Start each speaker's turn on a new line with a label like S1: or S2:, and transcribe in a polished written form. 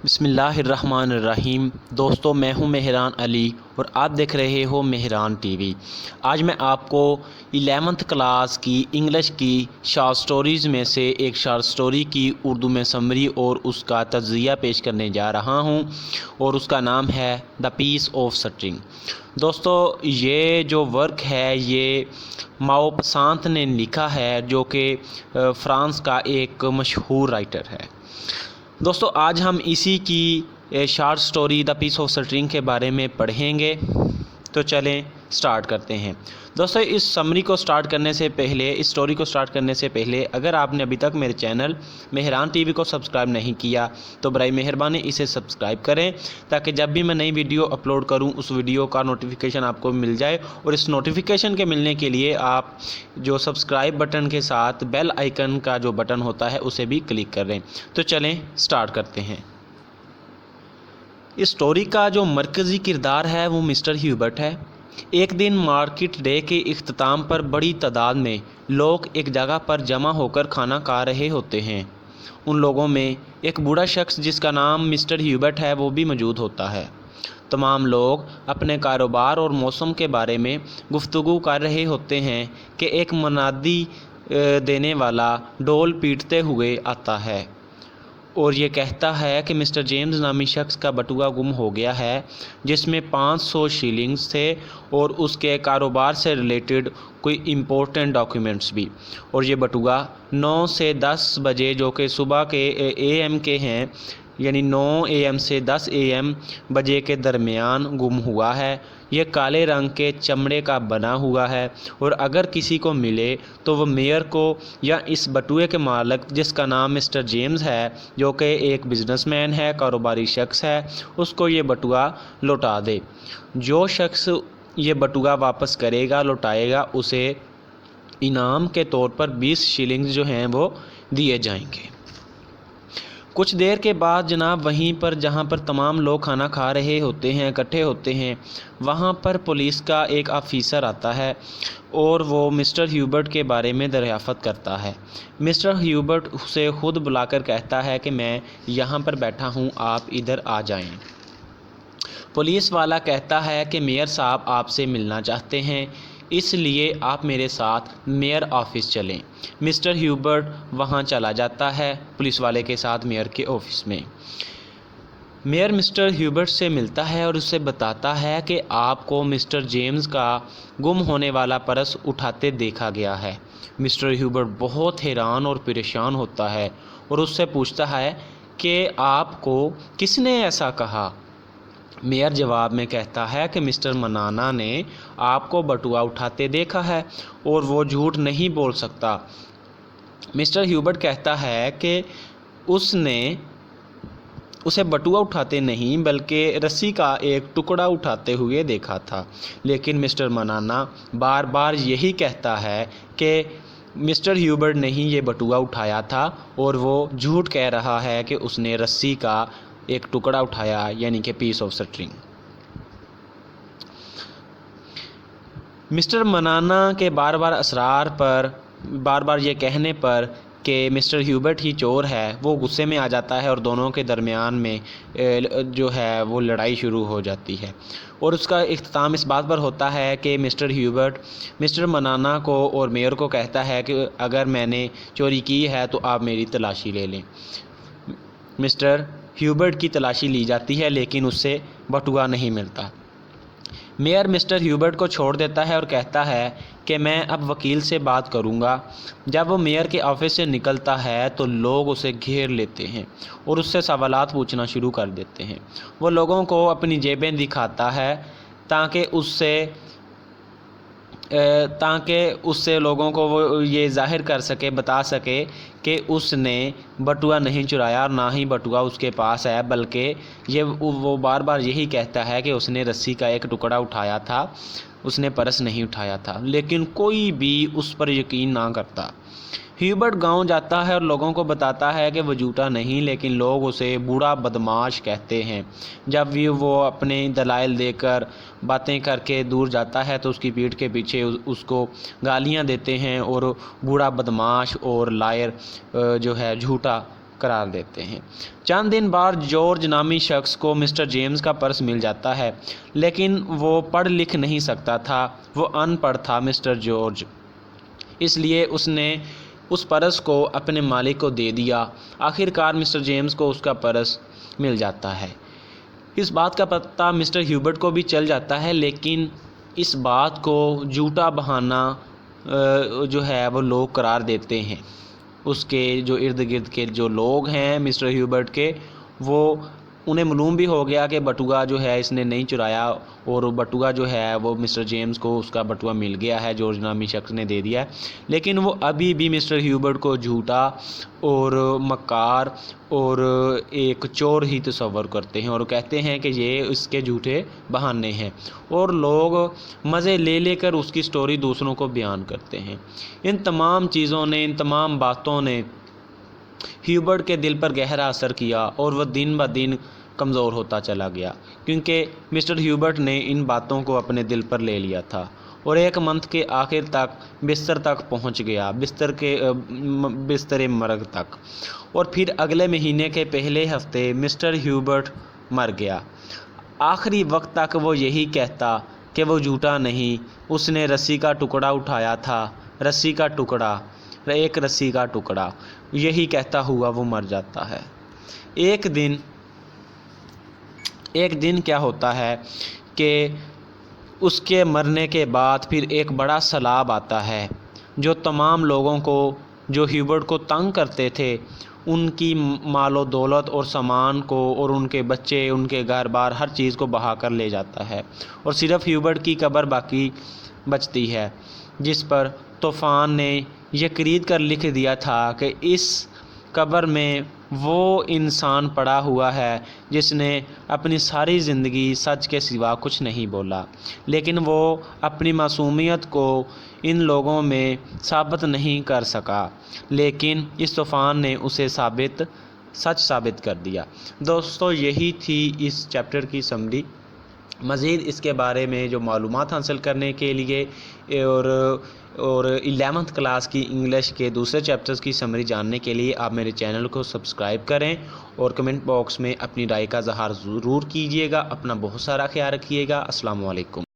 S1: بسم اللہ الرحمن الرحیم۔ دوستو، میں ہوں مہران علی اور آپ دیکھ رہے ہو مہران ٹی وی۔ آج میں آپ کو 11th کلاس کی انگلش کی شارٹ سٹوریز میں سے ایک شارٹ سٹوری کی اردو میں سمری اور اس کا تجزیہ پیش کرنے جا رہا ہوں اور اس کا نام ہے دا پیس آف سٹرنگ۔ دوستو، یہ جو ورک ہے یہ ماؤپسانت نے لکھا ہے، جو کہ فرانس کا ایک مشہور رائٹر ہے۔ دوستو، آج ہم اسی کی short story the piece of string کے بارے میں پڑھیں گے، تو چلیں سٹارٹ کرتے ہیں۔ دوستو، اس سمری کو سٹارٹ کرنے سے پہلے، اس سٹوری کو سٹارٹ کرنے سے پہلے، اگر آپ نے ابھی تک میرے چینل مہران ٹی وی کو سبسکرائب نہیں کیا تو برائے مہربانی اسے سبسکرائب کریں، تاکہ جب بھی میں نئی ویڈیو اپلوڈ کروں اس ویڈیو کا نوٹیفیکیشن آپ کو مل جائے، اور اس نوٹیفیکیشن کے ملنے کے لیے آپ جو سبسکرائب بٹن کے ساتھ بیل آئیکن کا جو بٹن ہوتا ہے اسے بھی کلک کر دیں۔ تو چلیں سٹارٹ کرتے ہیں۔ اس سٹوری کا جو مرکزی کردار ہے وہ مسٹر ہیوبرٹ ہے۔ ایک دن مارکیٹ ڈے کے اختتام پر بڑی تعداد میں لوگ ایک جگہ پر جمع ہو کر کھانا کھا رہے ہوتے ہیں۔ ان لوگوں میں ایک بوڑھا شخص جس کا نام مسٹر ہیوبرٹ ہے وہ بھی موجود ہوتا ہے۔ تمام لوگ اپنے کاروبار اور موسم کے بارے میں گفتگو کر رہے ہوتے ہیں کہ ایک منادی دینے والا ڈول پیٹتے ہوئے آتا ہے اور یہ کہتا ہے کہ مسٹر جیمز نامی شخص کا بٹوا گم ہو گیا ہے، جس میں 500 شیلنگز تھے اور اس کے کاروبار سے ریلیٹڈ کوئی امپورٹنٹ ڈاکیومنٹس بھی، اور یہ بٹوا 9 سے 10 بجے جو کہ صبح کے AM کے ہیں، یعنی 9 AM سے 10 AM بجے کے درمیان گم ہوا ہے۔ یہ کالے رنگ کے چمڑے کا بنا ہوا ہے، اور اگر کسی کو ملے تو وہ میئر کو یا اس بٹوے کے مالک جس کا نام مسٹر جیمز ہے، جو کہ ایک بزنس مین ہے، کاروباری شخص ہے، اس کو یہ بٹوا لوٹا دے۔ جو شخص یہ بٹوا واپس کرے گا، لوٹائے گا، اسے انعام کے طور پر 20 شیلنگز جو ہیں وہ دیے جائیں گے۔ کچھ دیر کے بعد جناب وہیں پر جہاں پر تمام لوگ کھانا کھا رہے ہوتے ہیں، اکٹھے ہوتے ہیں، وہاں پر پولیس کا ایک آفیسر آتا ہے اور وہ مسٹر ہیوبرٹ کے بارے میں دریافت کرتا ہے۔ مسٹر ہیوبرٹ اسے خود بلا کر کہتا ہے کہ میں یہاں پر بیٹھا ہوں، آپ ادھر آ جائیں۔ پولیس والا کہتا ہے کہ میئر صاحب آپ سے ملنا چاہتے ہیں، اس لیے آپ میرے ساتھ میئر آفس چلیں۔ مسٹر ہیوبرٹ وہاں چلا جاتا ہے پولیس والے کے ساتھ میئر کے آفس میں۔ میئر مسٹر ہیوبرٹ سے ملتا ہے اور اسے بتاتا ہے کہ آپ کو مسٹر جیمز کا گم ہونے والا پرس اٹھاتے دیکھا گیا ہے۔ مسٹر ہیوبرٹ بہت حیران اور پریشان ہوتا ہے اور اس سے پوچھتا ہے کہ آپ کو کس نے ایسا کہا؟ میئر جواب میں کہتا ہے کہ مسٹر منانا نے آپ کو بٹوا اٹھاتے دیکھا ہے اور وہ جھوٹ نہیں بول سکتا۔ مسٹر ہیوبرٹ کہتا ہے کہ اس نے اسے بٹوا اٹھاتے نہیں بلکہ رسی کا ایک ٹکڑا اٹھاتے ہوئے دیکھا تھا، لیکن مسٹر منانا بار بار یہی کہتا ہے کہ مسٹر ہیوبرٹ نے ہی یہ بٹوا اٹھایا تھا اور وہ جھوٹ کہہ رہا ہے کہ اس نے رسی کا ایک ٹکڑا اٹھایا، یعنی کہ پیس آف سٹرنگ۔ مسٹر منانا کے بار بار اصرار پر، بار بار یہ کہنے پر کہ مسٹر ہیوبرٹ ہی چور ہے، وہ غصے میں آ جاتا ہے اور دونوں کے درمیان میں جو ہے وہ لڑائی شروع ہو جاتی ہے، اور اس کا اختتام اس بات پر ہوتا ہے کہ مسٹر ہیوبرٹ مسٹر منانا کو اور میئر کو کہتا ہے کہ اگر میں نے چوری کی ہے تو آپ میری تلاشی لے لیں۔ مسٹر ہیوبرٹ کی تلاشی لی جاتی ہے لیکن اس سے بٹوا نہیں ملتا۔ میئر مسٹر ہیوبرٹ کو چھوڑ دیتا ہے اور کہتا ہے کہ میں اب وکیل سے بات کروں گا۔ جب وہ میئر کے آفس سے نکلتا ہے تو لوگ اسے گھیر لیتے ہیں اور اس سے سوالات پوچھنا شروع کر دیتے ہیں۔ وہ لوگوں کو اپنی جیبیں دکھاتا ہے تاکہ اس سے لوگوں کو وہ یہ ظاہر کر سکے، بتا سکے کہ اس نے بٹوا نہیں چرایا اور نہ ہی بٹوا اس کے پاس ہے، بلکہ وہ بار بار یہی کہتا ہے کہ اس نے رسی کا ایک ٹکڑا اٹھایا تھا، اس نے پرس نہیں اٹھایا تھا، لیکن کوئی بھی اس پر یقین نہ کرتا۔ ہیوبرٹ گاؤں جاتا ہے اور لوگوں کو بتاتا ہے کہ وہ جھوٹا نہیں، لیکن لوگ اسے بوڑھا بدماش کہتے ہیں۔ جب بھی وہ اپنے دلائل دے کر باتیں کر کے دور جاتا ہے تو اس کی پیٹھ کے پیچھے اس کو گالیاں دیتے ہیں اور بوڑھا بدماش اور لائر جو ہے جھوٹا قرار دیتے ہیں۔ چند دن بعد جارج نامی شخص کو مسٹر جیمز کا پرس مل جاتا ہے، لیکن وہ پڑھ لکھ نہیں سکتا تھا، وہ ان پڑھ تھا مسٹر جارج، اس لیے اس نے اس پرس کو اپنے مالک کو دے دیا۔ آخر کار مسٹر جیمز کو اس کا پرس مل جاتا ہے۔ اس بات کا پتہ مسٹر ہیوبرٹ کو بھی چل جاتا ہے، لیکن اس بات کو جھوٹا بہانہ جو ہے وہ لوگ قرار دیتے ہیں۔ اس کے جو ارد گرد کے جو لوگ ہیں مسٹر ہیوبرٹ کے، وہ انہیں معلوم بھی ہو گیا کہ بٹوا جو ہے اس نے نہیں چرایا، اور بٹوا جو ہے وہ مسٹر جیمز کو اس کا بٹوا مل گیا ہے، جارج نامی شخص نے دے دیا ہے، لیکن وہ ابھی بھی مسٹر ہیوبرٹ کو جھوٹا اور مکار اور ایک چور ہی تصور کرتے ہیں، اور کہتے ہیں کہ یہ اس کے جھوٹے بہانے ہیں، اور لوگ مزے لے لے کر اس کی سٹوری دوسروں کو بیان کرتے ہیں۔ ان تمام چیزوں نے، ان تمام باتوں نے ہیوبرٹ کے دل پر گہرا اثر کیا، اور وہ دن بدن کمزور ہوتا چلا گیا، کیونکہ مسٹر ہیوبرٹ نے ان باتوں کو اپنے دل پر لے لیا تھا، اور ایک منتھ کے آخر تک بستر تک پہنچ گیا، بستر مرگ تک، اور پھر اگلے مہینے کے پہلے ہفتے مسٹر ہیوبرٹ مر گیا۔ آخری وقت تک وہ یہی کہتا کہ وہ جھوٹا نہیں، اس نے رسی کا ٹکڑا اٹھایا تھا، رسی کا ٹکڑا، ایک رسی کا ٹکڑا، یہی کہتا ہوا وہ مر جاتا ہے۔ ایک دن کیا ہوتا ہے کہ اس کے مرنے کے بعد پھر ایک بڑا سیلاب آتا ہے، جو تمام لوگوں کو جو ہیوبرٹ کو تنگ کرتے تھے، ان کی مال و دولت اور سامان کو، اور ان کے بچے، ان کے گھر بار، ہر چیز کو بہا کر لے جاتا ہے، اور صرف ہیوبرٹ کی قبر باقی بچتی ہے، جس پر طوفان نے یہ قرید کر لکھ دیا تھا کہ اس قبر میں وہ انسان پڑا ہوا ہے جس نے اپنی ساری زندگی سچ کے سوا کچھ نہیں بولا، لیکن وہ اپنی معصومیت کو ان لوگوں میں ثابت نہیں کر سکا، لیکن اس طوفان نے اسے سچ ثابت کر دیا۔ دوستو، یہی تھی اس چیپٹر کی سمری۔ مزید اس کے بارے میں جو معلومات حاصل کرنے کے لیے اور 11th کلاس کی انگلش کے دوسرے چیپٹرز کی سمری جاننے کے لیے آپ میرے چینل کو سبسکرائب کریں، اور کمنٹ باکس میں اپنی رائے کا اظہار ضرور کیجیے گا۔ اپنا بہت سارا خیال رکھیے گا۔ السلام علیکم۔